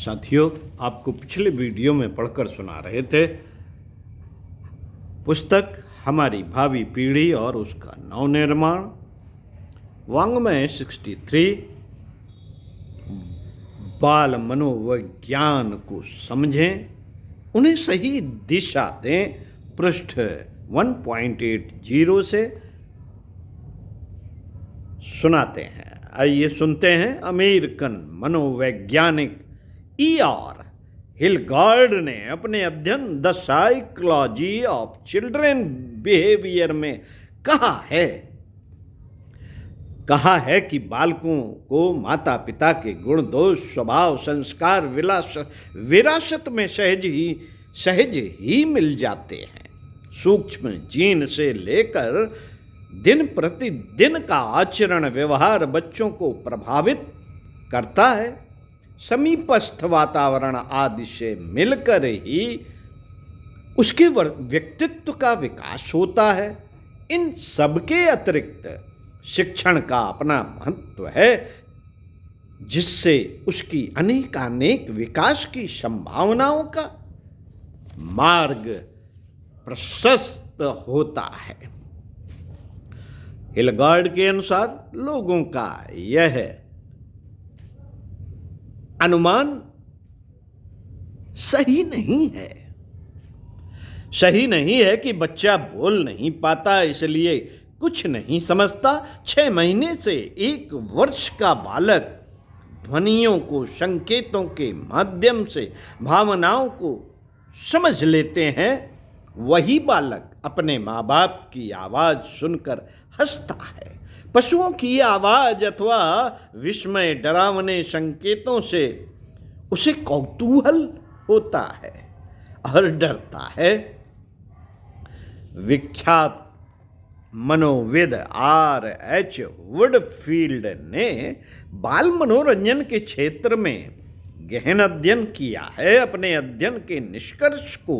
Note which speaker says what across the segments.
Speaker 1: साथियों, आपको पिछले वीडियो में पढ़कर सुना रहे थे पुस्तक हमारी भावी पीढ़ी और उसका नवनिर्माण, वाङ्मय 63, बाल मनोविज्ञान को समझें, उन्हें सही दिशा दें। पृष्ठ 1.80 से सुनाते हैं। आइए सुनते हैं। अमेरिकन मनोवैज्ञानिक E.R. हिलगार्ड ने अपने अध्ययन the psychology of children behaviour में कहा है कि बालकों को माता पिता के गुण, दोष, स्वभाव, संस्कार, विरासत में सहज ही मिल जाते हैं। सूक्ष्म जीन से लेकर दिन प्रतिदिन का आचरण व्यवहार बच्चों को प्रभावित करता है। समीपस्थ वातावरण आदि से मिलकर ही उसके व्यक्तित्व का विकास होता है। इन सबके अतिरिक्त शिक्षण का अपना महत्व है, जिससे उसकी अनेकानेक विकास की संभावनाओं का मार्ग प्रशस्त होता है। हिलगार्ड के अनुसार लोगों का यह अनुमान सही नहीं है कि बच्चा बोल नहीं पाता इसलिए कुछ नहीं समझता। 6 महीने से 1 वर्ष का बालक ध्वनियों को, संकेतों के माध्यम से भावनाओं को समझ लेते हैं। वही बालक अपने माँ बाप की आवाज़ सुनकर हंसता है। पशुओं की आवाज़ अथवा विस्मय, डरावने संकेतों से उसे कौतूहल होता है और डरता है। विख्यात मनोविद R.H. वुडफील्ड ने बाल मनोरंजन के क्षेत्र में गहन अध्ययन किया है। अपने अध्ययन के निष्कर्ष को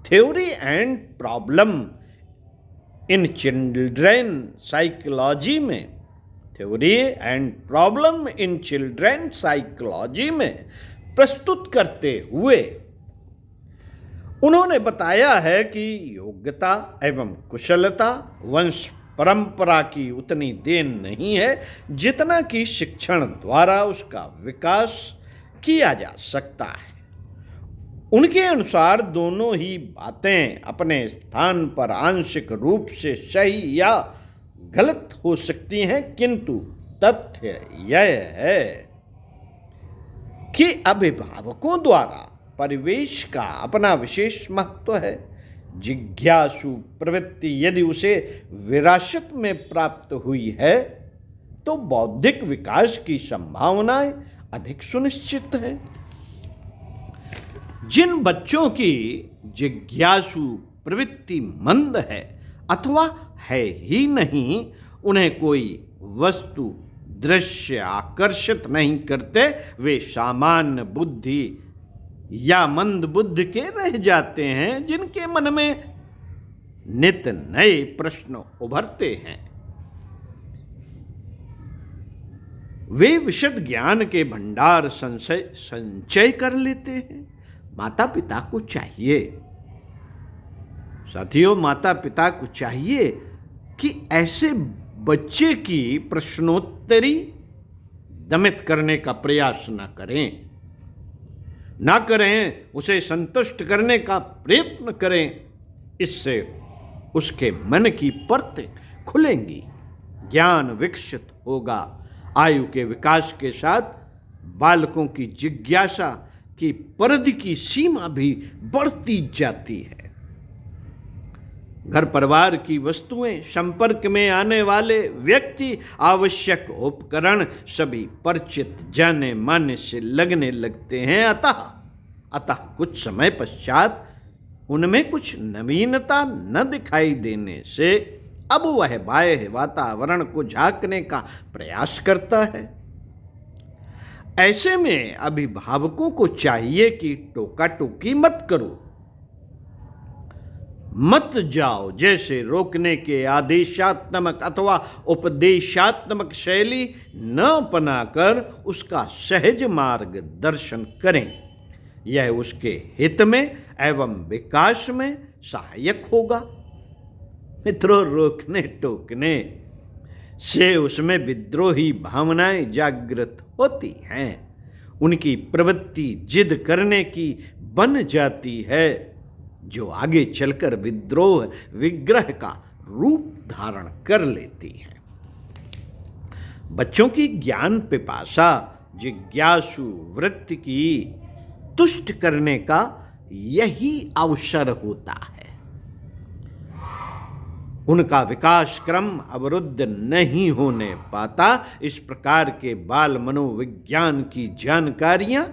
Speaker 1: theory and problem in children psychology में प्रस्तुत करते हुए उन्होंने बताया है कि योग्यता एवं कुशलता वंश परंपरा की उतनी देन नहीं है जितना कि शिक्षण द्वारा उसका विकास किया जा सकता है। उनके अनुसार दोनों ही बातें अपने स्थान पर आंशिक रूप से सही या गलत हो सकती हैं, किंतु तथ्य यह है कि अभिभावकों द्वारा परिवेश का अपना विशेष महत्व है। जिज्ञासु प्रवृत्ति यदि उसे विरासत में प्राप्त हुई है तो बौद्धिक विकास की संभावनाएं अधिक सुनिश्चित हैं। जिन बच्चों की जिज्ञासु प्रवृत्ति मंद है अथवा है ही नहीं, उन्हें कोई वस्तु, दृश्य आकर्षित नहीं करते, वे सामान्य बुद्धि या मंद बुद्धि के रह जाते हैं, जिनके मन में नित नए प्रश्न उभरते हैं। वे विशद ज्ञान के भंडार संचय कर लेते हैं। माता पिता को चाहिए, साथियों, माता पिता को चाहिए कि ऐसे बच्चे की प्रश्नोत्तरी दमित करने का प्रयास न करें, उसे संतुष्ट करने का प्रयत्न करें। इससे उसके मन की परतें खुलेंगी, ज्ञान विकसित होगा। आयु के विकास के साथ बालकों की जिज्ञासा की परिधि की सीमा भी बढ़ती जाती है। घर परिवार की वस्तुएं, संपर्क में आने वाले व्यक्ति, आवश्यक उपकरण सभी परिचित, जाने माने से लगने लगते हैं। अतः कुछ समय पश्चात उनमें कुछ नवीनता न दिखाई देने से अब वह बाह्य वातावरण को झांकने का प्रयास करता है। ऐसे में अभिभावकों को चाहिए कि टोका टोकी मत करो, मत जाओ जैसे रोकने के आदेशात्मक अथवा उपदेशात्मक शैली न अपनाकर उसका सहज मार्गदर्शन करें। यह उसके हित में एवं विकास में सहायक होगा। मित्रों, रोकने टोकने से उसमें विद्रोही भावनाएं जागृत होती हैं, उनकी प्रवृत्ति जिद करने की बन जाती है, जो आगे चलकर विद्रोह विग्रह का रूप धारण कर लेती है। बच्चों की ज्ञान पिपासा जिज्ञासु वृत्ति की तुष्ट करने का यही अवसर होता है। उनका विकास क्रम अवरुद्ध नहीं होने पाता। इस प्रकार के बाल मनोविज्ञान की जानकारियां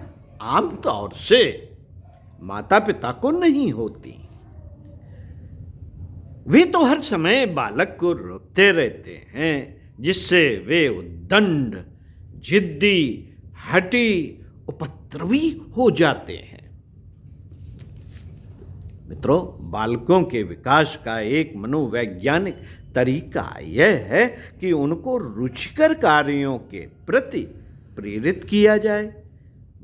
Speaker 1: आमतौर से माता पिता को नहीं होती। वे तो हर समय बालक को रोकते रहते हैं, जिससे वे उद्दंड, जिद्दी, हठी, उपद्रवी हो जाते हैं। मित्रों, बालकों के विकास का एक मनोवैज्ञानिक तरीका यह है कि उनको रुचिकर कार्यों के प्रति प्रेरित किया जाए।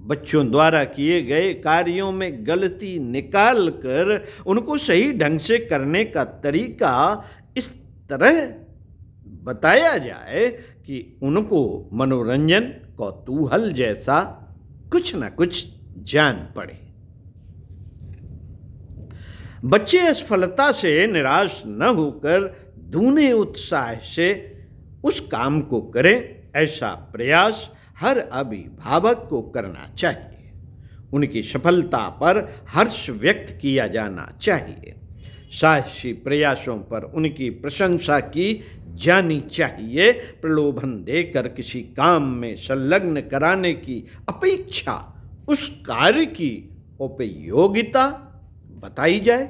Speaker 1: बच्चों द्वारा किए गए कार्यों में गलती निकाल कर उनको सही ढंग से करने का तरीका इस तरह बताया जाए कि उनको मनोरंजन, कौतूहल जैसा कुछ न कुछ जान पड़े। बच्चे असफलता से निराश न होकर दूने उत्साह से उस काम को करें, ऐसा प्रयास हर अभिभावक को करना चाहिए। उनकी सफलता पर हर्ष व्यक्त किया जाना चाहिए। साहसी प्रयासों पर उनकी प्रशंसा की जानी चाहिए। प्रलोभन देकर किसी काम में संलग्न कराने की अपेक्षा उस कार्य की उपयोगिता बताई जाए।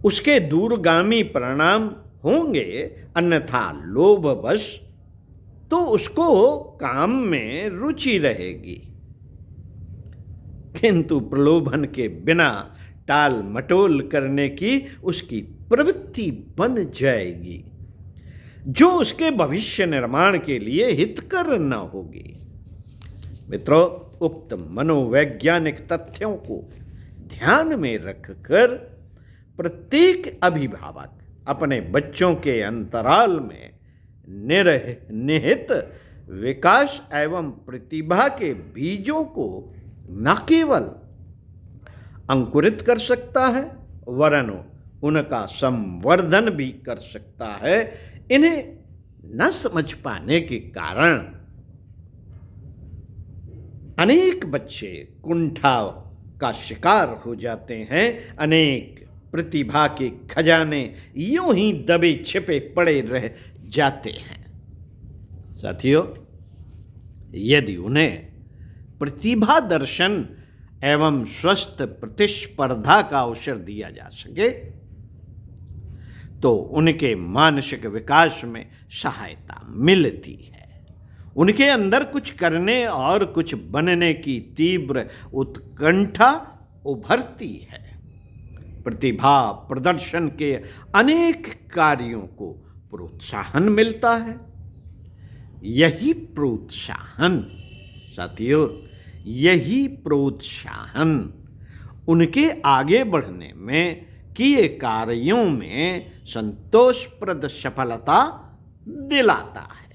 Speaker 1: उसके दूरगामी परिणाम होंगे, अन्यथा लोभवश तो उसको काम में रुचि रहेगी, किंतु प्रलोभन के बिना टाल मटोल करने की उसकी प्रवृत्ति बन जाएगी, जो उसके भविष्य निर्माण के लिए हितकर न होगी। मित्रों, उक्त मनोवैज्ञानिक तथ्यों को ध्यान में रखकर प्रत्येक अभिभावक अपने बच्चों के अंतराल में निहित विकास एवं प्रतिभा के बीजों को न केवल अंकुरित कर सकता है, वरन उनका संवर्धन भी कर सकता है। इन्हें न समझ पाने के कारण अनेक बच्चे कुंठा का शिकार हो जाते हैं। अनेक प्रतिभा के खजाने यूं ही दबे छिपे पड़े रह जाते हैं। साथियों, यदि उन्हें प्रतिभा दर्शन एवं स्वस्थ प्रतिस्पर्धा का अवसर दिया जा सके तो उनके मानसिक विकास में सहायता मिलती है। उनके अंदर कुछ करने और कुछ बनने की तीव्र उत्कंठा उभरती है। प्रतिभा प्रदर्शन के अनेक कार्यों को प्रोत्साहन मिलता है। यही प्रोत्साहन, साथियों, यही प्रोत्साहन उनके आगे बढ़ने में किए कार्यों में संतोषप्रद सफलता दिलाता है।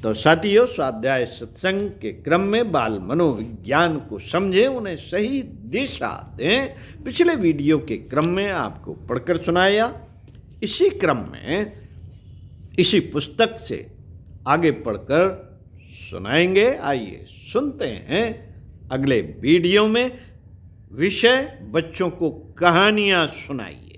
Speaker 1: तो साथियों, स्वाध्याय सत्संग के क्रम में बाल मनोविज्ञान को समझें, उन्हें सही दिशा दें। पिछले वीडियो के क्रम में आपको पढ़कर सुनाया। इसी क्रम में इसी पुस्तक से आगे पढ़कर सुनाएंगे। आइए सुनते हैं अगले वीडियो में। विषय: बच्चों को कहानियाँ सुनाइए।